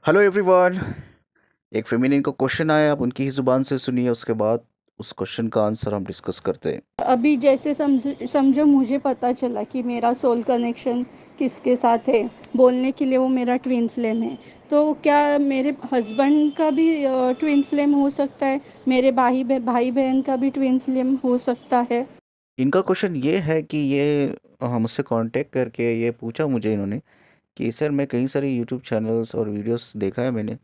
Hello everyone. एक feminine को question आया, आप उनकी ही ज़ुबान से सुनिए, उसके बाद उस क्वेश्चन का आंसर हम डिस्कस करते हैं। अभी जैसे समझो मुझे पता चला कि मेरा सोल कनेक्शन किसके साथ है। बोलने के लिए वो मेरा ट्विन फ्लेम है। तो क्या मेरे हस्बैंड का भी ट्विन फ्लेम हो सकता है? मेरे भाई बहन का भी ट्विन फ्लेम हो सकता है? इनका क्वेश्चन ये है कि ये मुझसे कांटेक्ट करके ये पूछा मुझे इन्होंने कि सर मैं कई सारे यूट्यूब चैनल्स और वीडियोस देखा है मैंने।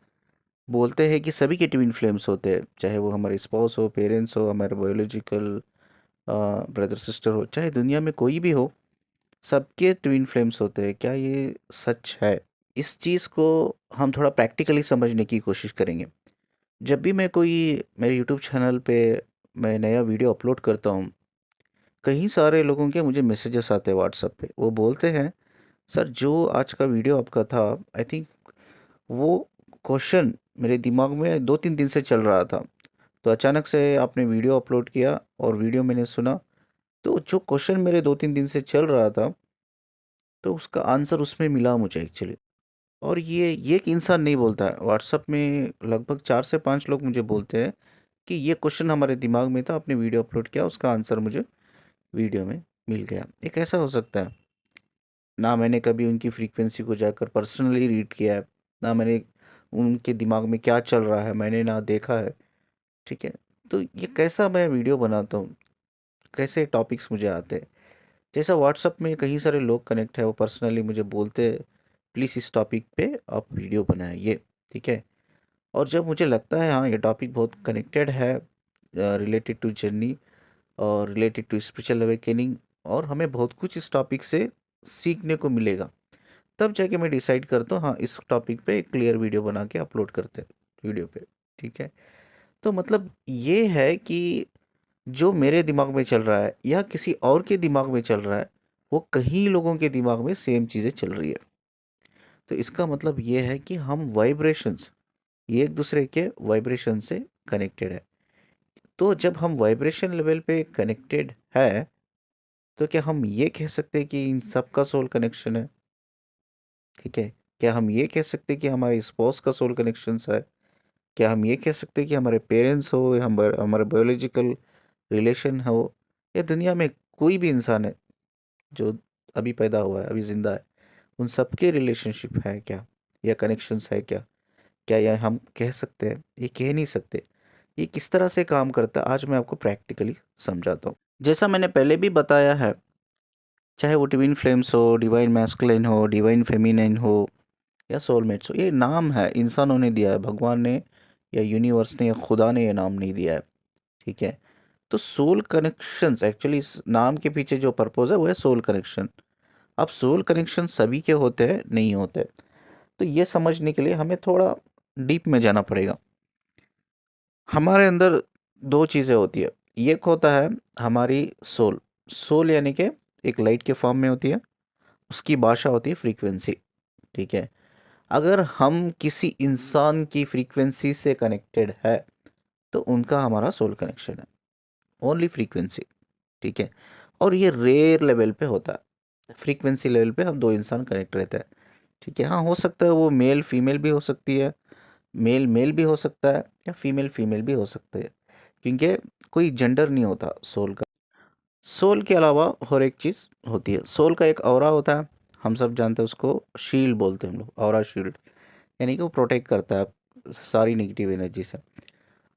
बोलते हैं कि सभी के ट्विन फ्लेम्स होते हैं, चाहे वो हमारे स्पाउस हो, पेरेंट्स हो, हमारे बायोलॉजिकल ब्रदर सिस्टर हो, चाहे दुनिया में कोई भी हो, सबके ट्विन फ्लेम्स होते हैं। क्या ये सच है? इस चीज़ को हम थोड़ा प्रैक्टिकली समझने की कोशिश करेंगे। जब भी मैं कोई मेरे यूट्यूब चैनल पे मैं नया वीडियो अपलोड करता हूँ, कई सारे लोगों के मुझे मैसेजेस आते हैं व्हाट्सएप पे। वो बोलते हैं, सर जो आज का वीडियो आपका था, आई थिंक वो क्वेश्चन मेरे दिमाग में 2-3 दिन से चल रहा था। तो अचानक से आपने वीडियो अपलोड किया और वीडियो मैंने सुना, तो जो क्वेश्चन मेरे 2-3 दिन से चल रहा था, तो उसका आंसर उसमें मिला मुझे एक्चुअली। और ये एक इंसान नहीं बोलता है, व्हाट्सएप में लगभग 4 से 5 लोग मुझे बोलते हैं कि ये क्वेश्चन हमारे दिमाग में था, आपने वीडियो अपलोड किया, उसका आंसर मुझे वीडियो में मिल गया। एक ऐसा हो सकता है। ना मैंने कभी उनकी फ्रीक्वेंसी को जाकर पर्सनली रीड किया है, ना मैंने उनके दिमाग में क्या चल रहा है मैंने ना देखा है। ठीक है। तो ये कैसा मैं वीडियो बनाता हूँ, कैसे टॉपिक्स मुझे आते हैं। जैसा व्हाट्सएप में कई सारे लोग कनेक्ट है, वो पर्सनली मुझे बोलते हैं प्लीज़ इस टॉपिक पे आप वीडियो बनाइए। ठीक है। और जब मुझे लगता है हाँ ये टॉपिक बहुत कनेक्टेड है, रिलेटेड टू जर्नी और रिलेटेड टू स्पिरिचुअल अवेकनिंग, और हमें बहुत कुछ इस टॉपिक से सीखने को मिलेगा, तब जाके मैं डिसाइड करता हूँ हाँ इस टॉपिक पे एक क्लियर वीडियो बना के अपलोड करते हैं वीडियो पे। ठीक है। तो मतलब ये है कि जो मेरे दिमाग में चल रहा है या किसी और के दिमाग में चल रहा है, वो कई लोगों के दिमाग में सेम चीज़ें चल रही है। तो इसका मतलब ये है कि हम वाइब्रेशंस, ये एक दूसरे के वाइब्रेशन से कनेक्टेड है। तो जब हम वाइब्रेशन लेवल पे कनेक्टेड है, तो क्या हम ये कह सकते हैं कि इन सब का सोल कनेक्शन है? ठीक है। क्या हम ये कह सकते हैं कि हमारे स्पाउस का सोल कनेक्शन है? क्या हम ये कह सकते हैं कि हमारे पेरेंट्स हो या हमारे बायोलॉजिकल रिलेशन हो, या दुनिया में कोई भी इंसान है जो अभी पैदा हुआ है, अभी ज़िंदा है, उन सबके रिलेशनशिप है क्या, या कनेक्शंस है क्या? क्या यह हम कह सकते हैं? ये कह नहीं सकते। ये किस तरह से काम करता है, आज मैं आपको प्रैक्टिकली समझाता हूँ। जैसा मैंने पहले भी बताया है, चाहे वो ट्विन फ्लेम्स हो, डिवाइन मैस्कुलिन हो, डिवाइन फेमिनिन हो, या सोलमेट्स हो, ये नाम है इंसानों ने दिया है, भगवान ने या यूनिवर्स ने या खुदा ने ये नाम नहीं दिया है। ठीक है। तो सोल कनेक्शंस एक्चुअली इस नाम के पीछे जो पर्पज़ है वो है सोल कनेक्शन। अब सोल कनेक्शन सभी के होते हैं, नहीं होते। तो ये समझने के लिए हमें थोड़ा डीप में जाना पड़ेगा। हमारे अंदर दो चीज़ें होती है। एक होता है हमारी सोल। सोल यानी कि एक लाइट के फॉर्म में होती है, उसकी भाषा होती है फ्रीक्वेंसी। ठीक है। अगर हम किसी इंसान की फ्रीक्वेंसी से कनेक्टेड है, तो उनका हमारा सोल कनेक्शन है, ओनली फ्रीक्वेंसी। ठीक है। और ये रेयर लेवल पे होता है, फ्रीक्वेंसी लेवल पे हम दो इंसान कनेक्ट रहते हैं। ठीक है। हाँ, हो सकता है वो मेल फीमेल भी हो सकती है, मेल मेल भी हो सकता है, या फीमेल फीमेल भी हो सकता है, क्योंकि कोई जेंडर नहीं होता सोल का। सोल के अलावा और एक चीज़ होती है, सोल का एक ऑरा होता है, हम सब जानते हैं उसको शील्ड बोलते हैं हम लोग, ऑरा शील्ड, यानी कि वो प्रोटेक्ट करता है सारी नेगेटिव एनर्जी से।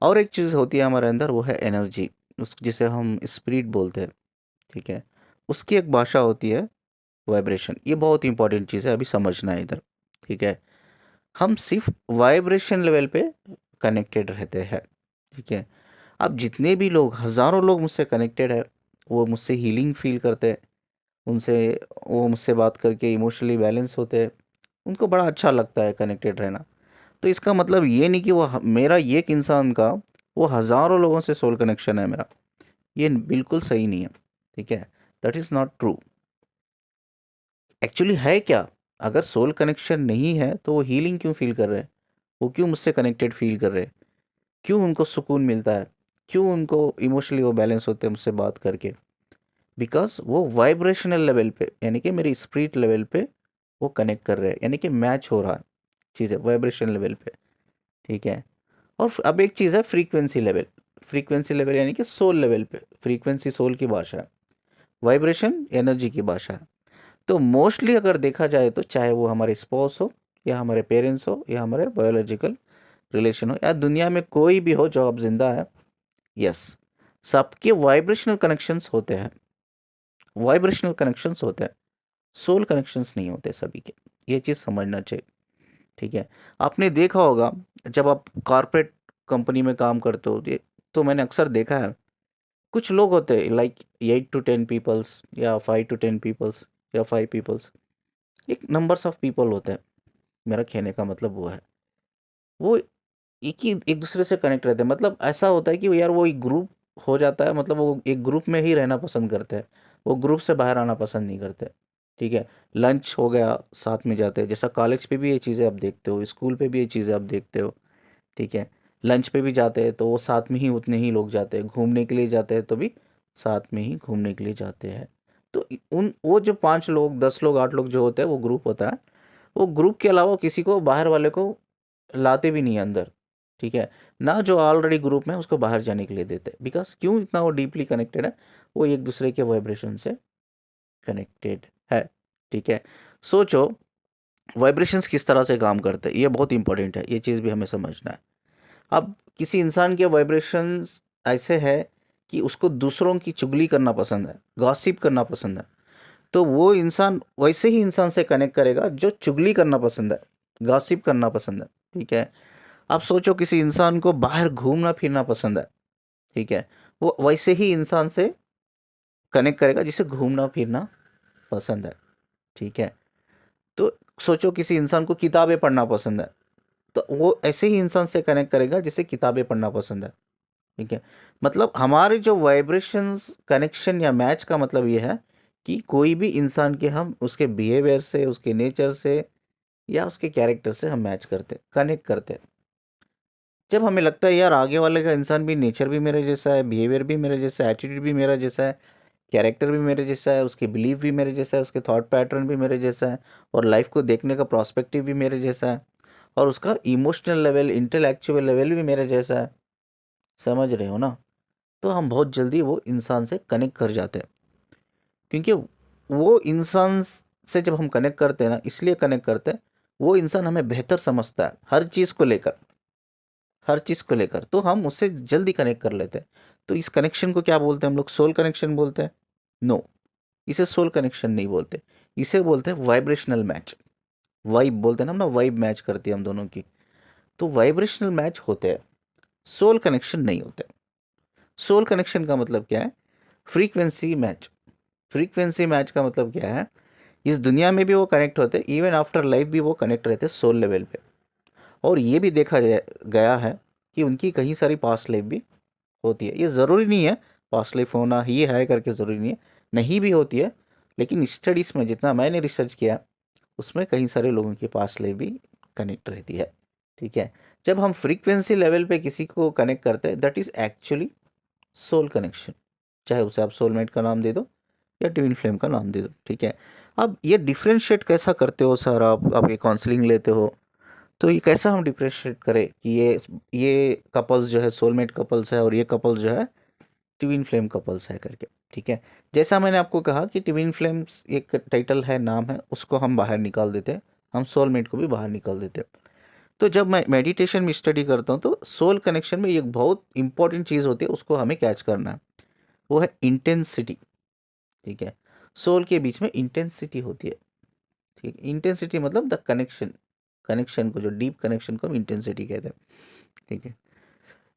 और एक चीज़ होती है हमारे अंदर, वो है एनर्जी, उस जिसे हम स्पिरिट बोलते हैं। ठीक है। उसकी एक भाषा होती है वाइब्रेशन। ये बहुत इंपॉर्टेंट चीज़ है, अभी समझना है इधर। ठीक है। हम सिर्फ वाइब्रेशन लेवल पे कनेक्टेड रहते हैं। ठीक है। अब जितने भी लोग, हज़ारों लोग मुझसे कनेक्टेड है, वो मुझसे हीलिंग फील करते हैं, उनसे वो मुझसे बात करके इमोशनली बैलेंस होते हैं, उनको बड़ा अच्छा लगता है कनेक्टेड रहना। तो इसका मतलब ये नहीं कि मेरा एक इंसान का वो हज़ारों लोगों से सोल कनेक्शन है मेरा। ये बिल्कुल सही नहीं है। ठीक है। That is not true. Actually है क्या? अगर सोल कनेक्शन नहीं है तो वो हीलिंग क्यों फील कर रहे हैं? वो क्यों मुझसे कनेक्टेड फील कर रहे हैं? क्यों उनको सुकून मिलता है? क्यों उनको इमोशनली वो बैलेंस होते हैं मुझसे बात करके? बिकॉज वो वाइब्रेशनल लेवल पे, यानी कि मेरी स्पिरिट लेवल पे वो कनेक्ट कर रहे हैं, यानी कि मैच हो रहा है। चीज़ है वाइब्रेशन लेवल पे, ठीक है। और अब एक चीज़ है फ्रीक्वेंसी लेवल। फ्रीक्वेंसी लेवल यानी कि सोल लेवल पे, फ्रीक्वेंसी सोल की भाषा है, वाइब्रेशन एनर्जी की भाषा है। तो मोस्टली अगर देखा जाए तो चाहे वो हमारे स्पाउस हो, या हमारे पेरेंट्स हो, या हमारे बायोलॉजिकल रिलेशन हो, या दुनिया में कोई भी हो जो अब जिंदा है, यस, सबके वाइब्रेशनल कनेक्शंस होते हैं, वाइब्रेशनल कनेक्शंस होते हैं, सोल कनेक्शंस नहीं होते सभी के। ये चीज़ समझना चाहिए, ठीक है। आपने देखा होगा जब आप कॉर्पोरेट कंपनी में काम करते हो, तो मैंने अक्सर देखा है कुछ लोग होते हैं लाइक 8 to 10 पीपल्स, या 5 to 10 पीपल्स, या 5 पीपल्स, एक नंबर्स ऑफ पीपल होते हैं। मेरा कहने का मतलब वो है, वो एक दूसरे से कनेक्ट रहते हैं। मतलब ऐसा होता है कि वो यार वो एक ग्रुप हो जाता है, मतलब वो एक ग्रुप में ही रहना पसंद करते हैं, वो ग्रुप से बाहर आना पसंद नहीं करते, ठीक है। लंच हो गया साथ में जाते हैं, जैसा कॉलेज पे भी ये चीज़ें आप देखते हो, स्कूल पे भी ये चीज़ें आप देखते हो, ठीक है। लंच पे भी जाते हैं तो वो साथ में ही उतने ही लोग जाते हैं, घूमने के लिए जाते हैं तो भी साथ में ही घूमने के लिए जाते हैं। तो उन वो जो 5 लोग 10 लोग 8 लोग जो होते हैं वो ग्रुप होता है, वो ग्रुप के अलावा किसी को बाहर वाले को लाते भी नहीं है अंदर, ठीक है। ना जो ऑलरेडी ग्रुप में है, उसको बाहर जाने के लिए देते हैं, बिकॉज क्यों, इतना वो डीपली कनेक्टेड है, वो एक दूसरे के वाइब्रेशन से कनेक्टेड है, ठीक है। सोचो वाइब्रेशंस किस तरह से काम करते हैं, ये बहुत इंपॉर्टेंट है, ये चीज़ भी हमें समझना है। अब किसी इंसान के वाइब्रेशंस ऐसे है कि उसको दूसरों की चुगली करना पसंद है, गॉसिप करना पसंद है, तो वो इंसान वैसे ही इंसान से कनेक्ट करेगा जो चुगली करना पसंद है, गॉसिप करना पसंद है, ठीक है। आप सोचो किसी इंसान को बाहर घूमना फिरना पसंद है, ठीक है, वो वैसे ही इंसान से कनेक्ट करेगा जिसे घूमना फिरना पसंद है, ठीक है। तो सोचो किसी इंसान को किताबें पढ़ना पसंद है, तो वो ऐसे ही इंसान से कनेक्ट करेगा जिसे किताबें पढ़ना पसंद है, ठीक है। मतलब हमारे जो वाइब्रेशंस कनेक्शन या मैच का मतलब ये है कि कोई भी इंसान के हम उसके बिहेवियर से, उसके नेचर से, या उसके कैरेक्टर से हम मैच करते, कनेक्ट करते। जब हमें लगता है यार आगे वाले का इंसान भी नेचर भी मेरे जैसा है, बिहेवियर भी मेरे जैसा है, एटीट्यूड भी मेरा जैसा है, कैरेक्टर भी मेरे जैसा है, उसके बिलीव भी मेरे जैसा है, उसके थॉट पैटर्न भी मेरे जैसा है, और लाइफ को देखने का प्रोस्पेक्टिव भी मेरे जैसा है, और उसका इमोशनल लेवल, इंटेलेक्चुअल लेवल भी मेरे जैसा है, समझ रहे हो ना। तो हम बहुत जल्दी वो इंसान से कनेक्ट कर जाते हैं, क्योंकि वो इंसान से जब हम कनेक्ट करते हैं ना, इसलिए कनेक्ट करते हैं, वो इंसान हमें बेहतर समझता है हर चीज़ को लेकर, हर चीज़ को लेकर, तो हम उससे जल्दी कनेक्ट कर लेते हैं। तो इस कनेक्शन को क्या बोलते हैं हम लोग, सोल कनेक्शन बोलते हैं? नो, इसे सोल कनेक्शन नहीं बोलते, इसे बोलते हैं वाइब्रेशनल मैच। वाइब बोलते हैं ना हम ना, वाइब मैच करती है हम दोनों की, तो वाइब्रेशनल मैच होते हैं, सोल कनेक्शन नहीं होते। सोल कनेक्शन का मतलब क्या है, फ्रीक्वेंसी मैच। फ्रीक्वेंसी मैच का मतलब क्या है, इस दुनिया में भी वो कनेक्ट होते हैं, इवन आफ्टर लाइफ भी वो कनेक्ट रहते हैं सोल लेवल पे। और ये भी देखा गया है कि उनकी कई सारी पास्ट लाइफ भी होती है। ये ज़रूरी नहीं है पास्ट लाइफ होना ही है करके, ज़रूरी नहीं है, नहीं भी होती है, लेकिन स्टडीज़ में जितना मैंने रिसर्च किया उसमें कई सारे लोगों की पास्ट लाइफ भी कनेक्ट रहती है, ठीक है। जब हम फ्रीक्वेंसी लेवल पे किसी को कनेक्ट करते हैं, that is actually soul connection. चाहे उसे आप सोलमेट का नाम दे दो या ट्विन फ्लेम का नाम दे दो, ठीक है। अब ये डिफ्रेंशिएट कैसा करते हो सर, आप ये काउंसलिंग लेते हो, तो ये कैसा हम डिफ्रेंशिएट करें कि ये कपल्स जो है सोलमेट कपल्स है, और ये कपल्स जो है ट्विन फ्लेम कपल्स है करके, ठीक है। जैसा मैंने आपको कहा कि ट्विन फ्लेम्स एक टाइटल है, नाम है, उसको हम बाहर निकाल देते हैं, हम सोलमेट को भी बाहर निकाल देते हैं। तो जब मैं मेडिटेशन में स्टडी करता हूँ तो सोल कनेक्शन में एक बहुत इंपॉर्टेंट चीज़ होती है, उसको हमें कैच करना है, वो है इंटेंसिटी, ठीक है। सोल के बीच में इंटेंसिटी होती है, ठीक है। इंटेंसिटी मतलब द कनेक्शन, कनेक्शन को, जो डीप कनेक्शन को हम इंटेंसिटी कहते हैं, ठीक है।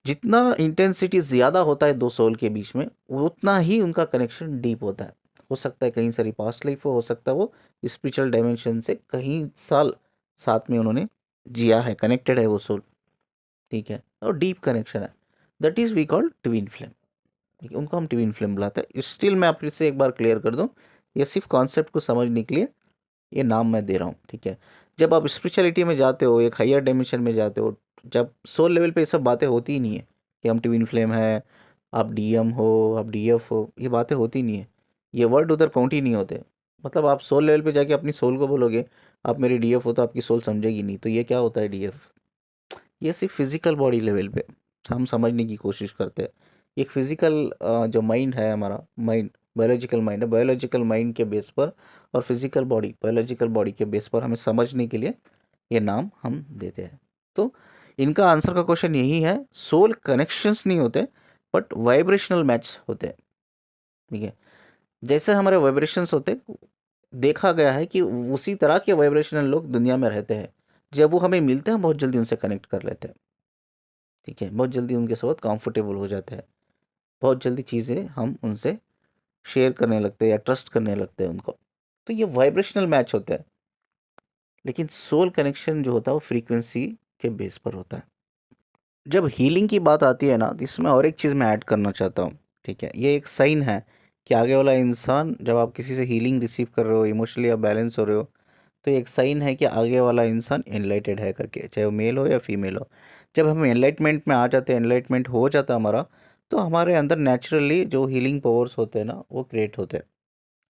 जितना इंटेंसिटी ज़्यादा होता है दो सोल के बीच में, उतना ही उनका कनेक्शन डीप होता है। हो सकता है कहीं सारी पास्ट लाइफ हो सकता है वो स्पिरिचुअल डायमेंशन से कहीं साल साथ में उन्होंने जिया है, कनेक्टेड है वो सोल, ठीक है, और डीप कनेक्शन है, that is we called twin flame, ठीक है। उनको हम ट्विन फ्लेम बुलाते हैं। स्टिल मैं आप से एक बार क्लियर कर दूं, ये सिर्फ कॉन्सेप्ट को समझने के लिए ये नाम मैं दे रहा हूँ, ठीक है। जब आप स्पिरिचुअलिटी में जाते हो, एक हायर डायमेंशन में जाते हो, जब सोल लेवल पे ये सब बातें होती ही नहीं है कि हम ट्विन फ्लेम है, आप डीएम हो, आप डीएफ हो, ये बातें होती नहीं है, ये वर्ड उधर काउंट ही नहीं होते। मतलब आप सोल लेवल पे जाके अपनी सोल को बोलोगे आप मेरी डीएफ हो तो आपकी सोल समझेगी नहीं। तो ये क्या होता है डीएफ? ये सिर्फ फिजिकल बॉडी लेवल पे हम समझने की कोशिश करते हैं। एक फिजिकल जो माइंड है, हमारा माइंड बायोलॉजिकल माइंड है, बायोलॉजिकल माइंड के बेस पर और फिजिकल बॉडी बायोलॉजिकल बॉडी के बेस पर हमें समझने के लिए ये नाम हम देते हैं। तो इनका आंसर का क्वेश्चन यही है, सोल कनेक्शंस नहीं होते बट वाइब्रेशनल मैच होते हैं। ठीक है, जैसे हमारे वाइब्रेशंस होते हैं, देखा गया है कि उसी तरह के वाइब्रेशनल लोग दुनिया में रहते हैं। जब वो हमें मिलते हैं, बहुत जल्दी उनसे कनेक्ट कर लेते हैं। ठीक है, बहुत जल्दी उनके साथ कंफर्टेबल हो जाते हैं, बहुत जल्दी चीज़ें हम उनसे शेयर करने लगते हैं या ट्रस्ट करने लगते हैं उनको। तो ये वाइब्रेशनल मैच होता है। लेकिन सोल कनेक्शन जो होता है वो फ्रीक्वेंसी के बेस पर होता है। जब हीलिंग की बात आती है ना, तो इसमें और एक चीज़ मैं ऐड करना चाहता हूँ। ठीक है, ये एक साइन है कि आगे वाला इंसान, जब आप किसी से हीलिंग रिसीव कर रहे हो, इमोशनली आप बैलेंस हो रहे हो, तो ये एक साइन है कि आगे वाला इंसान एनलाइटेड है करके, चाहे वो मेल हो या फीमेल हो। जब हम एनलाइटमेंट में आ जाते हैं, एनलाइटमेंट हो जाता है हमारा, तो हमारे अंदर नेचुरली जो हीलिंग पावर्स होते हैं ना, वो क्रिएट होते हैं,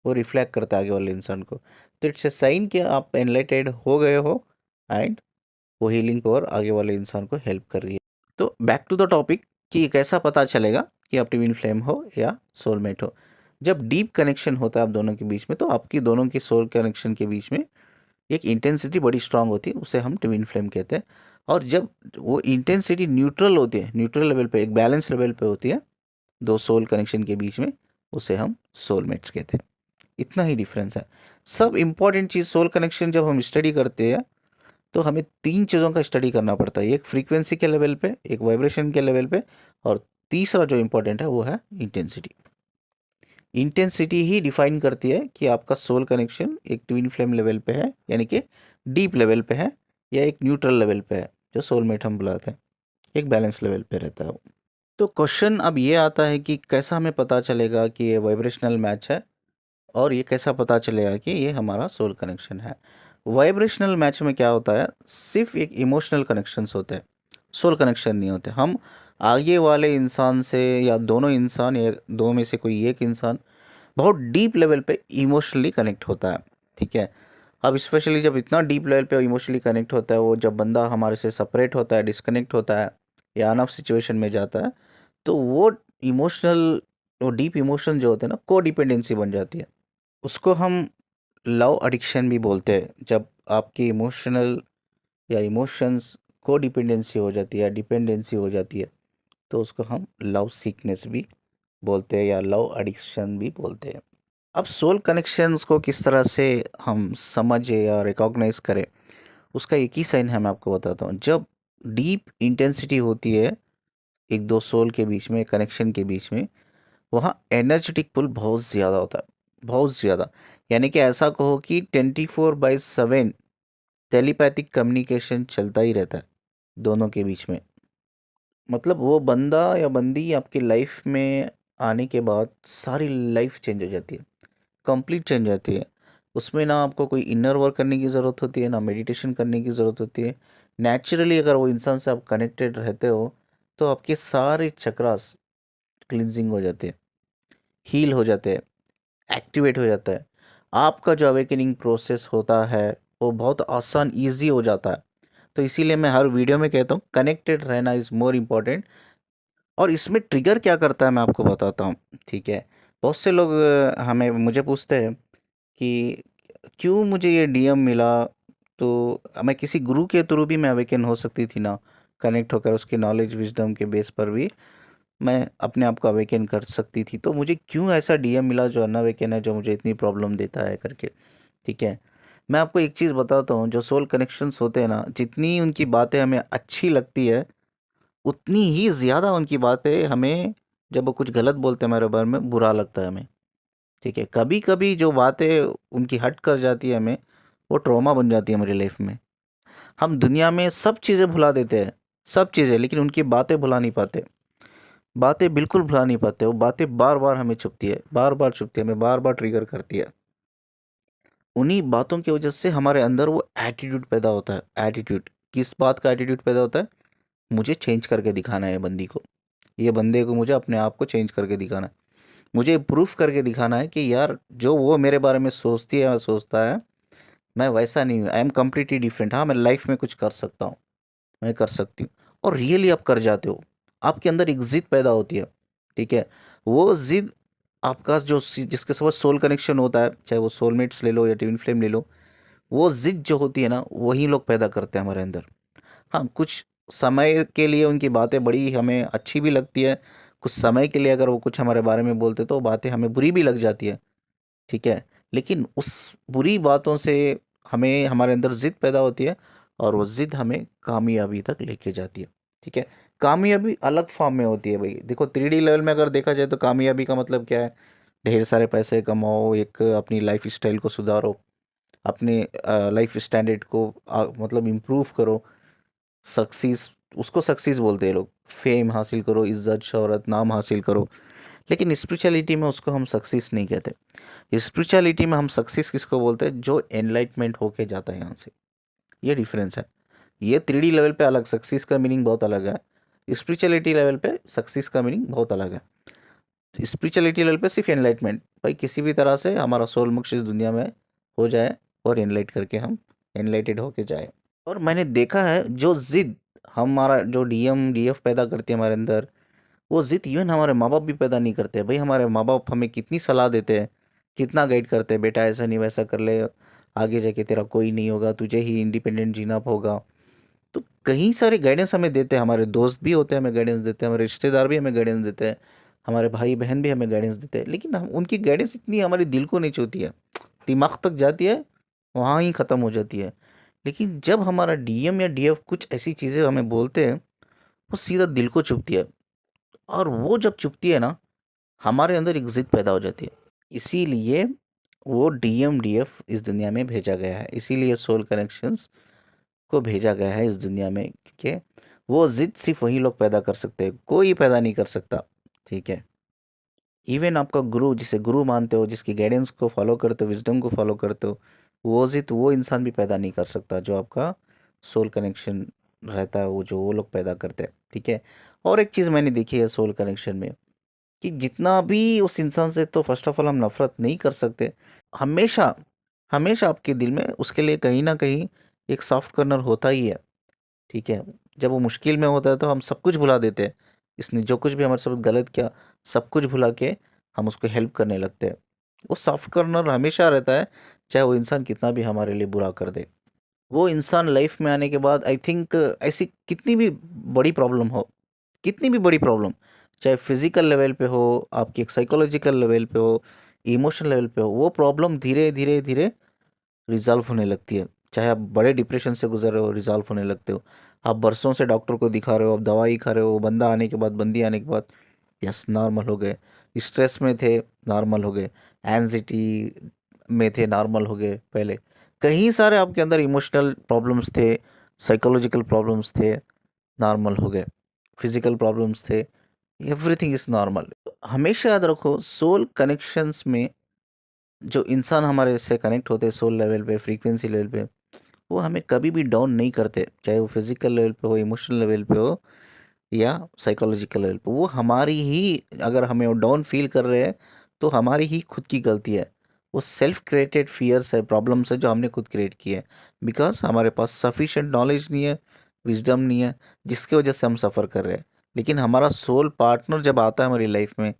वो रिफ्लेक्ट करता है आगे वाले इंसान को। तो इट्स ए साइन कि आप एनलाइटेड हो गए हो एंड वो हीलिंग पावर आगे वाले इंसान को हेल्प कर रही है। तो बैक टू द टॉपिक कि कैसा पता चलेगा कि आप ट्विन फ्लेम हो या सोलमेट हो। जब डीप कनेक्शन होता है आप दोनों के बीच में, तो आपकी दोनों की सोल कनेक्शन के बीच में एक इंटेंसिटी बड़ी स्ट्रांग होती है, उसे हम ट्विन फ्लेम कहते हैं। और जब वो इंटेंसिटी न्यूट्रल होती है, न्यूट्रल लेवल पे, एक बैलेंस लेवल पे होती है दो सोल कनेक्शन के बीच में, उसे हम सोलमेट्स कहते हैं। इतना ही डिफरेंस है। सब इम्पॉर्टेंट चीज़ सोल कनेक्शन जब हम स्टडी करते हैं, तो हमें तीन चीज़ों का स्टडी करना पड़ता है। एक फ्रीक्वेंसी के लेवल पे, एक वाइब्रेशन के लेवल पे, और तीसरा जो इम्पोर्टेंट है वो है इंटेंसिटी। इंटेंसिटी ही डिफाइन करती है कि आपका सोल कनेक्शन एक ट्विन फ्लेम लेवल पे है, यानी कि डीप लेवल पे है, या एक न्यूट्रल लेवल पे है, जो सोलमेट हम बुलाते हैं, एक बैलेंस लेवल पे रहता है वो। तो क्वेश्चन अब ये आता है कि कैसा हमें पता चलेगा कि ये वाइब्रेशनल मैच है, और ये कैसा पता चलेगा कि ये हमारा सोल कनेक्शन है। वाइब्रेशनल मैच में क्या होता है, सिर्फ एक इमोशनल कनेक्शंस होते हैं, सोल कनेक्शन नहीं होते। हम आगे वाले इंसान से, या दोनों इंसान, या दो में से कोई एक इंसान बहुत डीप लेवल पे इमोशनली कनेक्ट होता है। ठीक है, अब स्पेशली जब इतना डीप लेवल पे इमोशनली कनेक्ट होता है, वो जब बंदा हमारे से सेपरेट होता है, डिस्कनेक्ट होता है, या अनफ सिचुएशन में जाता है, तो वो इमोशनल, वो डीप इमोशन जो होते हैं ना, को डिपेंडेंसी बन जाती है। उसको हम लव एडिक्शन भी बोलते हैं। जब आपकी इमोशनल या इमोशंस को डिपेंडेंसी हो जाती है, डिपेंडेंसी हो जाती है, तो उसको हम लव सीकनेस भी बोलते हैं, या लव एडिक्शन भी बोलते हैं। अब सोल कनेक्शंस को किस तरह से हम समझे या रिकॉग्नाइज करें, उसका एक ही साइन है, मैं आपको बताता हूँ। जब डीप इंटेंसिटी होती है एक दो सोल के बीच में, कनेक्शन के बीच में, वहाँ एनर्जेटिक पुल बहुत ज़्यादा होता है, बहुत ज़्यादा। यानी कि ऐसा कहो कि 24/7 टेलीपैथिक कम्युनिकेशन चलता ही रहता है दोनों के बीच में। मतलब वो बंदा या बंदी आपकी लाइफ में आने के बाद सारी लाइफ चेंज हो जाती है, कंप्लीट चेंज हो जाती है। उसमें ना आपको कोई इनर वर्क करने की ज़रूरत होती है, ना मेडिटेशन करने की ज़रूरत होती है। नेचुरली अगर वो इंसान से आप कनेक्टेड रहते हो, तो आपके सारे चक्रास क्लिनजिंग हो जाते हैं, हील हो जाते हैं, एक्टिवेट हो जाता है। आपका जो अवेकनिंग प्रोसेस होता है वो बहुत आसान, ईजी हो जाता है। तो इसीलिए मैं हर वीडियो में कहता हूँ, कनेक्टेड रहना इज़ मोर इम्पॉर्टेंट। और इसमें ट्रिगर क्या करता है मैं आपको बताता हूँ। ठीक है, बहुत से लोग हमें मुझे पूछते हैं कि क्यों मुझे ये डीएम मिला, तो मैं किसी गुरु के थ्रू भी मैं अवेकन हो सकती थी ना, कनेक्ट होकर उसके नॉलेज विजडम के बेस पर भी मैं अपने आप को अवेकन कर सकती थी, तो मुझे क्यों ऐसा डीएम मिला जो अनअवेकन है, जो मुझे इतनी प्रॉब्लम देता है करके। ठीक है, मैं आपको एक चीज़ बताता हूँ, जो सोल कनेक्शंस होते हैं ना, जितनी उनकी बातें हमें अच्छी लगती है, उतनी ही ज़्यादा उनकी बातें हमें, जब वो कुछ गलत बोलते हैं हमारे बारे में, बुरा लगता है हमें। ठीक है, कभी कभी जो बातें उनकी हट कर जाती है हमें, वो ट्रॉमा बन जाती है हमारी लाइफ में। हम दुनिया में सब चीज़ें भुला देते हैं, सब चीज़ें, लेकिन उनकी बातें भुला नहीं पाते। बातें बिल्कुल भुला नहीं पाते, वो बातें बार बार हमें चुभती है, बार बार चुभती है, हमें बार बार ट्रिगर करती है। उन्हीं बातों की वजह से हमारे अंदर वो एटीट्यूड पैदा होता है। एटीट्यूड, किस बात का एटीट्यूड पैदा होता है? मुझे चेंज करके दिखाना है बंदी को, ये बंदे को मुझे अपने आप को चेंज करके दिखाना है, मुझे प्रूफ करके दिखाना है कि यार जो वो मेरे बारे में सोचती है या सोचता है, मैं वैसा नहीं हूँ, आई एम कम्प्लीटली डिफरेंट। हाँ, मैं लाइफ में कुछ कर सकता हूँ, मैं कर सकती हूँ। और रियली आप कर जाते हो, आपके अंदर एक जिद पैदा होती है। ठीक है, वो जिद आपका जिसके साथ सोल कनेक्शन होता है, चाहे वो सोलमेट्स ले लो या ट्विन फ्लेम ले लो, वो जिद जो होती है ना, वही लोग पैदा करते हैं हमारे अंदर। हाँ, कुछ समय के लिए उनकी बातें बड़ी हमें अच्छी भी लगती है, कुछ समय के लिए अगर वो कुछ हमारे बारे में बोलते तो वो बातें हमें बुरी भी लग जाती है। ठीक है, लेकिन उस बुरी बातों से हमें हमारे अंदर जिद पैदा होती है, और वो जिद हमें कामयाबी तक लेके जाती है। ठीक है, कामयाबी अलग फॉर्म में होती है भाई। देखो 3D लेवल में अगर देखा जाए तो कामयाबी का मतलब क्या है? ढेर सारे पैसे कमाओ, एक अपनी लाइफ स्टाइल को सुधारो, अपने लाइफ स्टैंडर्ड को मतलब इम्प्रूव करो। सक्सीस, उसको सक्सीस बोलते हैं लोग। फेम हासिल करो, इज्जत शोहरत नाम हासिल करो। लेकिन स्पिरिचुअलिटी में उसको हम सक्सीस नहीं कहते। स्पिरिचुअलिटी में हम सक्सीस किसको बोलते हैं? जो एनलाइटमेंट होके जाता है यहाँ से। ये डिफरेंस है। ये 3D लेवल पे अलग, सक्सीस का मीनिंग बहुत अलग है। स्पिरिचुअलिटी लेवल पे सक्सीस का मीनिंग बहुत अलग है। स्पिरिचुअलिटी लेवल पे सिर्फ एनलाइटमेंट, भाई किसी भी तरह से हमारा सोल मोक्ष इस दुनिया में हो जाए, और एनलाइट करके हम एनलाइटेड होके जाए। और मैंने देखा है जो जिद हमारा जो डीएम डीएफ पैदा करती है हमारे अंदर, वो जिद इवन हमारे माँ बाप भी पैदा नहीं करते भाई। हमारे माँ बाप हमें कितनी सलाह देते हैं, कितना गाइड करते हैं, बेटा ऐसा नहीं वैसा कर ले, आगे जाके तेरा कोई नहीं होगा, तुझे ही इंडिपेंडेंट जीना होगा। तो कई सारे गाइडेंस हमें देते हैं, हमारे दोस्त भी होते हैं हमें गाइडेंस देते हैं, हमारे रिश्तेदार भी हमें गाइडेंस देते हैं, हमारे भाई बहन भी हमें गाइडेंस देते हैं। लेकिन हम उनकी गाइडेंस इतनी हमारे दिल को नहीं छूती है, दिमाग तक जाती है, वहाँ ही ख़त्म हो जाती है। लेकिन जब हमारा डीएम या डीएफ कुछ ऐसी चीज़ें हमें बोलते हैं, वो सीधा दिल को चुभती है। और वो जब चुभती है ना, हमारे अंदर एक जिद पैदा हो जाती है। इसीलिए वो डीएम डीएफ इस दुनिया में भेजा गया है, इसीलिए सोल कनेक्शंस को भेजा गया है इस दुनिया में। ठीक है, वो जिद सिर्फ वही लोग पैदा कर सकते हैं, कोई पैदा नहीं कर सकता। ठीक है, इवन आपका गुरु, जिसे गुरु मानते हो, जिसकी गाइडेंस को फॉलो करते हो, विजडम को फॉलो करते हो, वो जिद वो इंसान भी पैदा नहीं कर सकता जो आपका सोल कनेक्शन रहता है, वो जो वो लोग पैदा करते हैं। ठीक है, और एक चीज़ मैंने देखी है सोल कनेक्शन में, कि जितना भी उस इंसान से, तो फर्स्ट ऑफ ऑल हम नफरत नहीं कर सकते। हमेशा हमेशा आपके दिल में उसके लिए कहीं ना कहीं एक सॉफ्ट कॉर्नर होता ही है। ठीक है, जब वो मुश्किल में होता है तो हम सब कुछ भुला देते हैं, इसने जो कुछ भी हमारे साथ गलत किया, सब कुछ भुला के हम उसको हेल्प करने लगते हैं। वो सॉफ्ट कॉर्नर हमेशा रहता है, चाहे वो इंसान कितना भी हमारे लिए बुरा कर दे। वो इंसान लाइफ में आने के बाद आई थिंक ऐसी कितनी भी बड़ी प्रॉब्लम हो, कितनी भी बड़ी प्रॉब्लम, चाहे फिजिकल लेवल पे हो, आपकी एक साइकोलॉजिकल लेवल पे हो, इमोशनल लेवल पे हो, वो प्रॉब्लम धीरे धीरे धीरे रिज़ॉल्व होने लगती है। चाहे आप बड़े डिप्रेशन से गुजर रहे हो, रिज़ॉल्व होने लगते हो। आप बरसों से डॉक्टर को दिखा रहे हो, आप दवाई खा रहे हो, बंदा आने के बाद, बंदी आने के बाद, यस नॉर्मल हो गए। स्ट्रेस में थे, नॉर्मल हो गए। एंजाइटी में थे, नॉर्मल हो गए। पहले कई सारे आपके अंदर इमोशनल प्रॉब्लम्स थे, साइकोलॉजिकल प्रॉब्लम्स थे, नॉर्मल हो गए। फिजिकल प्रॉब्लम्स थे, एवरीथिंग इज़ नॉर्मल। हमेशा याद रखो, सोल कनेक्शंस में जो इंसान हमारे से कनेक्ट होते हैं सोल लेवल पे, फ्रीक्वेंसी लेवल पे, वो हमें कभी भी डाउन नहीं करते, चाहे वो फिजिकल लेवल पे हो, इमोशनल लेवल पे हो, या साइकोलॉजिकल लेवल पे। वो हमारी ही, अगर हमें वो डाउन फील कर रहे हैं, तो हमारी ही खुद की गलती है। वो सेल्फ क्रिएटेड फियर्स है, प्रॉब्लम्स है जो हमने खुद क्रिएट किए हैं, बिकॉज हमारे पास सफिशेंट नॉलेज नहीं है, विजडम नहीं है, जिसकी वजह से हम सफ़र कर रहे हैं। लेकिन हमारा सोल पार्टनर जब आता है हमारी लाइफ में,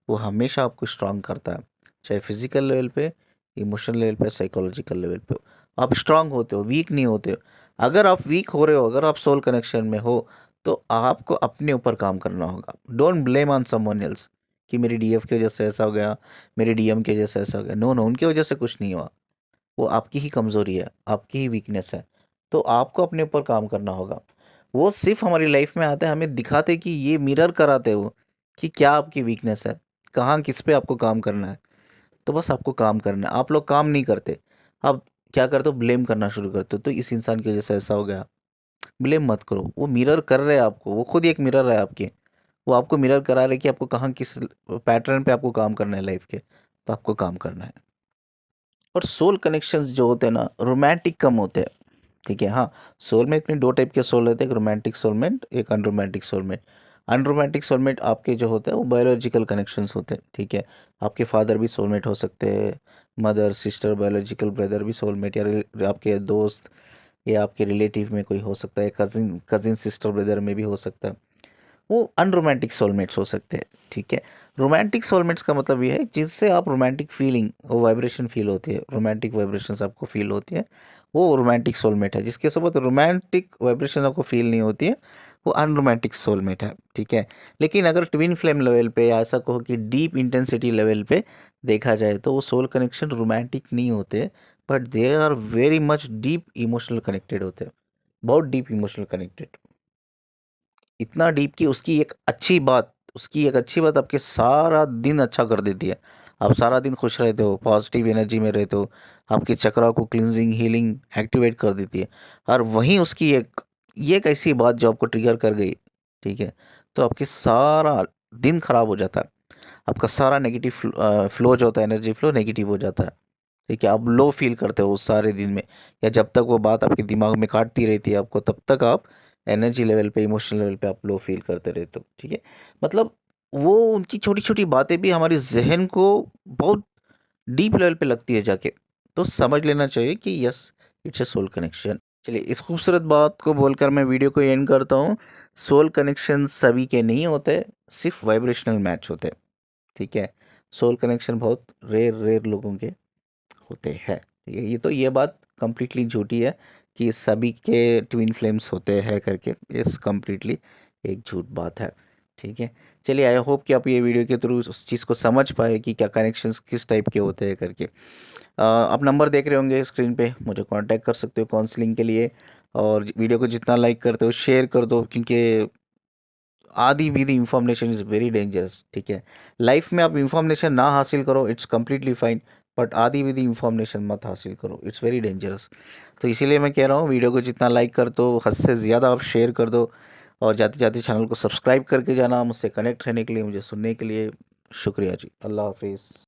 वो हमेशा आपको स्ट्रांग करता है, चाहे फिजिकल लेवल पे, इमोशनल लेवल पे, साइकोलॉजिकल लेवल पे हो। आप स्ट्रांग होते हो, वीक नहीं होते हो। अगर आप वीक हो रहे हो, अगर आप सोल कनेक्शन में हो, तो आपको अपने ऊपर काम करना होगा। Don't blame on someone else, कि मेरी डीएफ की वजह से ऐसा हो गया, मेरे डीएम की वजह से ऐसा हो गया। नो नो, उनकी वजह से कुछ नहीं हुआ, वो आपकी ही कमज़ोरी है, आपकी ही वीकनेस है। तो आपको अपने ऊपर काम करना होगा। वो सिर्फ हमारी लाइफ में आते हैं, हमें दिखाते कि ये मिरर कराते हो कि क्या आपकी वीकनेस है, कहाँ किस पे आपको काम करना है। तो बस आपको काम करना है। आप लोग काम नहीं करते, आप क्या करते हो? ब्लेम करना शुरू करते हो, तो इस इंसान की वजह से ऐसा हो गया। ब्लेम मत करो, वो मिरर कर रहे हैं आपको, वो खुद ही एक मिरर है आपके। वो आपको मिरर करा रहे हैं कि आपको कहाँ किस पैटर्न पे आपको काम करना है लाइफ के, तो आपको काम करना है। और सोल कनेक्शंस जो होते हैं ना, रोमांटिक कम होते हैं। ठीक है, हाँ, सोलमेट में दो टाइप के सोल रहते हैं, एक रोमांटिक सोलमेट, एक अनरोमांटिक सोलमेट। अनरोमांटिक सोलमेट आपके जो होते हैं वो बायोलॉजिकल कनेक्शंस होते हैं, ठीक है। आपके फादर भी सोलमेट हो सकते हैं, मदर सिस्टर बायोलॉजिकल ब्रदर भी सोलमेट, या आपके दोस्त या आपके रिलेटिव में कोई हो सकता है, कजिन कजिन सिस्टर ब्रदर में भी हो सकता है। वो अनरोमांटिक सोलमेट्स हो सकते हैं, ठीक है। रोमांटिक सोलमेट्स का मतलब ये है जिससे आप रोमांटिक फीलिंग, वो वाइब्रेशन फील होती है, रोमांटिक वाइब्रेशंस आपको फील होती है, वो रोमांटिक सोलमेट है। जिसके साथ रोमांटिक वाइब्रेशन आपको फील नहीं होती है, वो अनरोमांटिक सोलमेट है, ठीक है। लेकिन अगर ट्विन फ्लेम लेवल पे या ऐसा कहो कि डीप इंटेंसिटी लेवल पे देखा जाए तो वो सोल कनेक्शन रोमांटिक नहीं होते, but they are very much deep emotional connected होते हैं, बहुत डीप इमोशनल कनेक्टेड। इतना डीप कि उसकी एक अच्छी बात आपके सारा दिन अच्छा कर देती है। आप सारा दिन खुश रहते हो, पॉजिटिव एनर्जी में रहते हो, आपके चक्रा को क्लींजिंग हीलिंग एक्टिवेट कर देती है। और वहीं उसकी एक ऐसी बात जो आपको ट्रिगर कर गई, ठीक है, तो आपके सारा दिन खराब हो जाता है। आपका सारा नेगेटिव फ्लो जो होता है, एनर्जी फ्लो नेगेटिव हो जाता है, ठीक है। आप लो फील करते हो उस सारे दिन में, या जब तक वो बात आपके दिमाग में काटती रहती है आपको, तब तक आप एनर्जी लेवल पे, इमोशनल लेवल पे आप लो फील करते रहते हो, ठीक है। मतलब वो उनकी छोटी छोटी बातें भी हमारे जहन को बहुत डीप लेवल पे लगती है जाके, तो समझ लेना चाहिए कि yes, it's a soul connection. चलिए, इस खूबसूरत बात को बोलकर मैं वीडियो को एंड करता हूँ। सोल कनेक्शन सभी के नहीं होते, सिर्फ वाइब्रेशनल मैच होते हैं, ठीक है। सोल कनेक्शन बहुत रेयर रेयर लोगों के होते हैं। ये बात कंप्लीटली झूठी है कि सभी के ट्विन फ्लेम्स होते हैं करके, इस कंप्लीटली एक झूठ बात है, ठीक है। चलिए, आई होप कि आप ये वीडियो के थ्रू उस चीज़ को समझ पाए कि क्या कनेक्शंस किस टाइप के होते हैं करके। आप नंबर देख रहे होंगे स्क्रीन पे, मुझे कांटेक्ट कर सकते हो काउंसलिंग के लिए। और वीडियो को जितना लाइक करते हो शेयर कर दो, क्योंकि आधी with information is very dangerous, ठीक है। लाइफ में आप इंफॉर्मेशन ना हासिल करो, इट्स कम्प्लीटली फाइन, बट आधी विद इंफॉर्मेशन मत हासिल करो, इट्स वेरी डेंजरस। तो इसीलिए मैं कह रहा हूँ, वीडियो को जितना लाइक कर दो, हद से ज़्यादा आप शेयर कर दो, और जाते जाते चैनल को सब्सक्राइब करके जाना। मुझसे कनेक्ट रहने के लिए, मुझे सुनने के लिए शुक्रिया जी। अल्लाह हाफिज़।